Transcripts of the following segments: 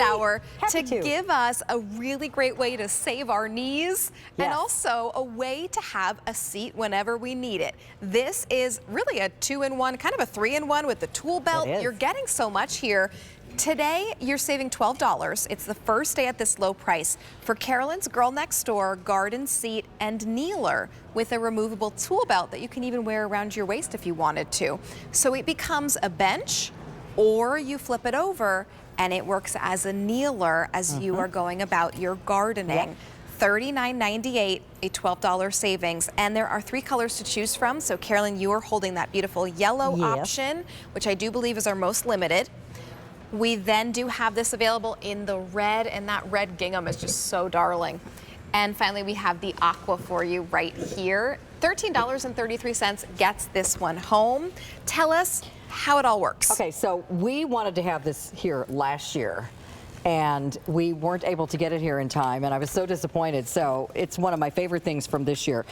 hour to to give us a really great way to save our knees and also a way to have a seat whenever we need it. This is really a 2-in-1, kind of a 3-in-1 with the tool belt. You're getting so much here. Today, you're saving $12. It's the first day at this low price for Carolyn's Girl Next Door garden seat and kneeler with a removable tool belt that you can even wear around your waist if you wanted to. So it becomes a bench, or you flip it over and it works as a kneeler as you are going about your gardening. $39.98, a $12 savings, and there are 3 colors to choose from. So Carolyn, you are holding that beautiful yellow option, which I do believe is our most limited. We then do have this available in the red, and that red gingham is just so darling. And finally, we have the aqua for you right here. $13.33 gets this one home. Tell us how it all works. Okay, so we wanted to have this here last year, and we weren't able to get it here in time, and I was so disappointed. So it's one of my favorite things from this year.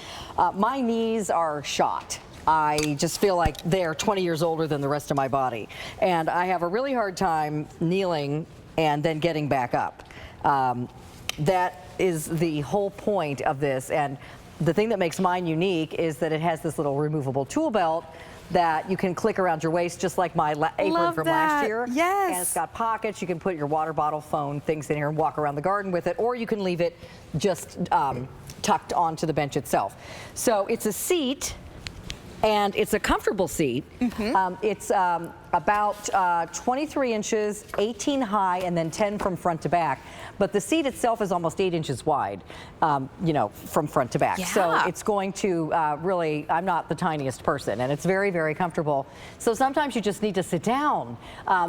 My knees are shot. I just feel like they're 20 years older than the rest of my body. And I have a really hard time kneeling and then getting back up. That is the whole point of this. And the thing that makes mine unique is that it has this little removable tool belt that you can click around your waist, just like my apron from last year. Yes. And it's got pockets. You can put your water bottle, phone, things in here and walk around the garden with it, or you can leave it just tucked onto the bench itself. So it's a seat, and it's a comfortable seat. It's about 23 inches, 18 high, and then 10 from front to back. But the seat itself is almost 8 inches wide, you know, from front to back. So it's going to really, I'm not the tiniest person, and it's very, very comfortable. So sometimes you just need to sit down.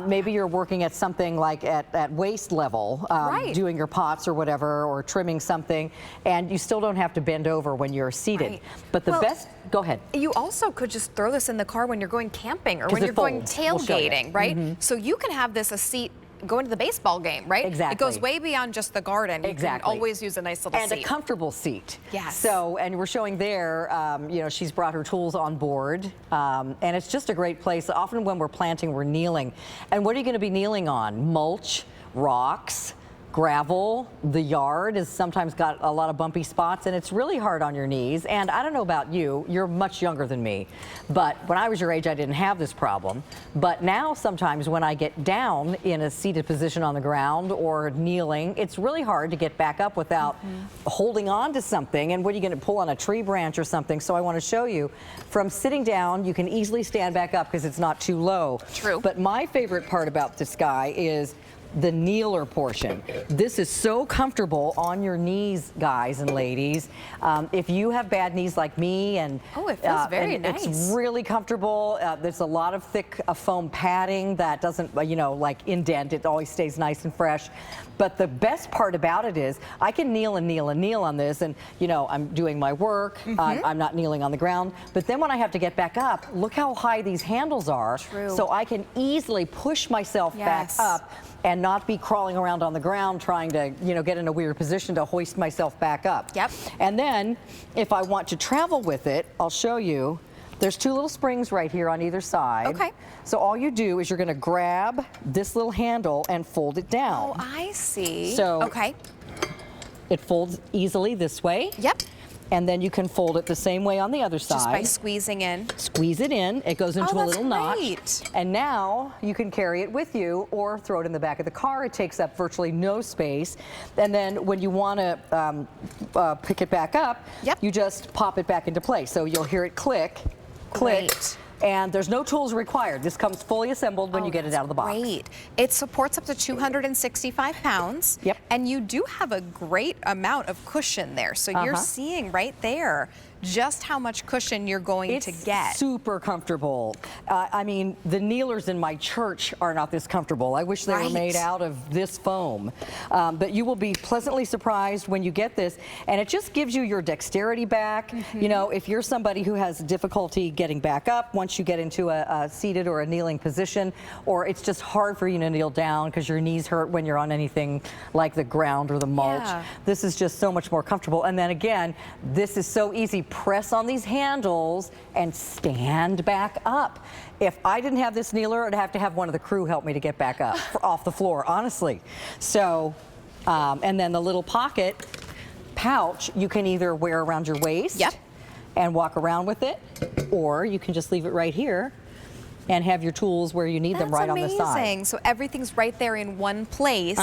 Maybe you're working at something like at waist level, doing your pots or whatever, or trimming something, and you still don't have to bend over when you're seated. But the best, go ahead. You also could just throw this in the car when you're going camping or when you're going tailgating, right? So you can have this a seat going to the baseball game, right? Exactly. It goes way beyond just the garden. You can always use a nice little seat. And a comfortable seat. Yes. So, and we're showing there, you know, she's brought her tools on board, and it's just a great place. Often when we're planting, we're kneeling. And what are you going to be kneeling on? Mulch, rocks, gravel. The yard has sometimes got a lot of bumpy spots, and it's really hard on your knees. And I don't know about you, you're much younger than me, but when I was your age, I didn't have this problem. But now sometimes when I get down in a seated position on the ground or kneeling, it's really hard to get back up without holding on to something. And what are you going to pull on a tree branch or something? So I want to show you, from sitting down, you can easily stand back up because it's not too low. True. But my favorite part about this guy is the kneeler portion. This is so comfortable on your knees, guys and ladies. If you have bad knees like me, and it feels very nice. It's really comfortable. There's a lot of thick foam padding that doesn't, you know, like indent. It always stays nice and fresh. But the best part about it is I can kneel and kneel and kneel on this, and you know, I'm doing my work. I'm not kneeling on the ground. But then when I have to get back up, look how high these handles are. So I can easily push myself back up and not be crawling around on the ground trying to, you know, get in a weird position to hoist myself back up. And then if I want to travel with it, I'll show you. There's 2 little springs right here on either side. So all you do is you're going to grab this little handle and fold it down. Oh, I see. So it folds easily this way. And then you can fold it the same way on the other side. Just by squeezing in. Squeeze it in. It goes into a little notch. And now you can carry it with you or throw it in the back of the car. It takes up virtually no space. And then when you want to pick it back up, you just pop it back into place. So you'll hear it click, click. And there's no tools required. This comes fully assembled when you get it out of the box. It supports up to 265 pounds. And you do have a great amount of cushion there. So you're seeing right there just how much cushion you're going to get. Super comfortable. I mean, the kneelers in my church are not this comfortable. I wish they were made out of this foam. But you will be pleasantly surprised when you get this, and it just gives you your dexterity back. You know, if you're somebody who has difficulty getting back up once you get into a seated or a kneeling position, or it's just hard for you to kneel down because your knees hurt when you're on anything like the ground or the mulch. This is just so much more comfortable. And then again, this is so easy. press on these handles and stand back up. If I didn't have this kneeler, I'd have to have one of the crew help me to get back up off the floor, honestly. So, and then the little pocket pouch you can either wear around your waist and walk around with it, or you can just leave it right here and have your tools where you need them right on the side. That's amazing. So everything's right there in one place.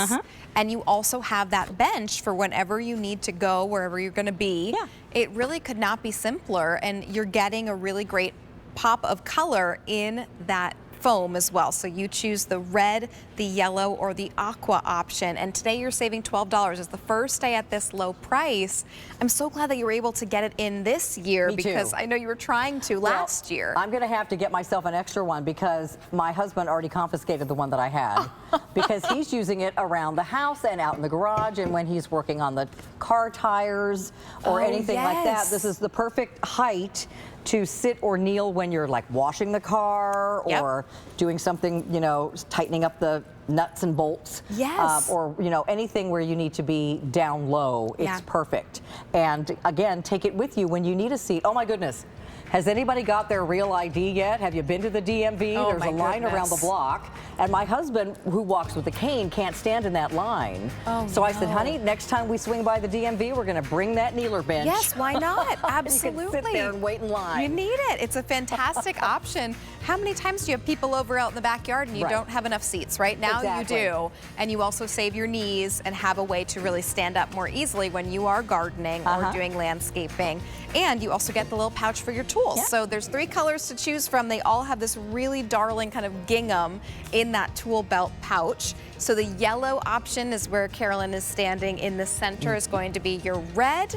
And you also have that bench for whenever you need to go, wherever you're going to be. Yeah. It really could not be simpler, and you're getting a really great pop of color in that foam as well. So you choose the red, the yellow, or the aqua option. And today you're saving $12. It's the first day at this low price. I'm so glad that you were able to get it in this year because I know you were trying to last year. I'm going to have to get myself an extra one because my husband already confiscated the one that I had because he's using it around the house and out in the garage and when he's working on the car tires or anything like that. This is the perfect height to sit or kneel when you're like washing the car or doing something, you know, tightening up the nuts and bolts. Or, you know, anything where you need to be down low. It's perfect. And again, take it with you when you need a seat. Oh my goodness. Has anybody got their real ID yet? Have you been to the DMV? There's a line around the block. And my husband, who walks with a cane, can't stand in that line. So I said, honey, next time we swing by the DMV, we're going to bring that kneeler bench. Yes, why not? Absolutely. You can sit there and wait in line. You need it. It's a fantastic option. How many times do you have people over out in the backyard and you don't have enough seats? Right now you do. And you also save your knees and have a way to really stand up more easily when you are gardening or doing landscaping. And you also get the little pouch for your tools. So there's 3 colors to choose from. They all have this really darling kind of gingham in that tool belt pouch. So the yellow option is where Carolyn is standing. In the center is going to be your red.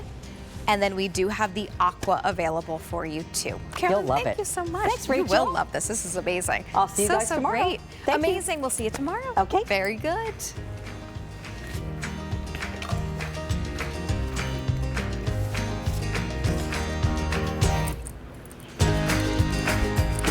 And then we do have the aqua available for you too. Carolyn, thank you so much. Thanks, Rachel. You will love this. This is amazing. I'll see you guys tomorrow. Great. Amazing. We'll see you tomorrow. Okay. Very good.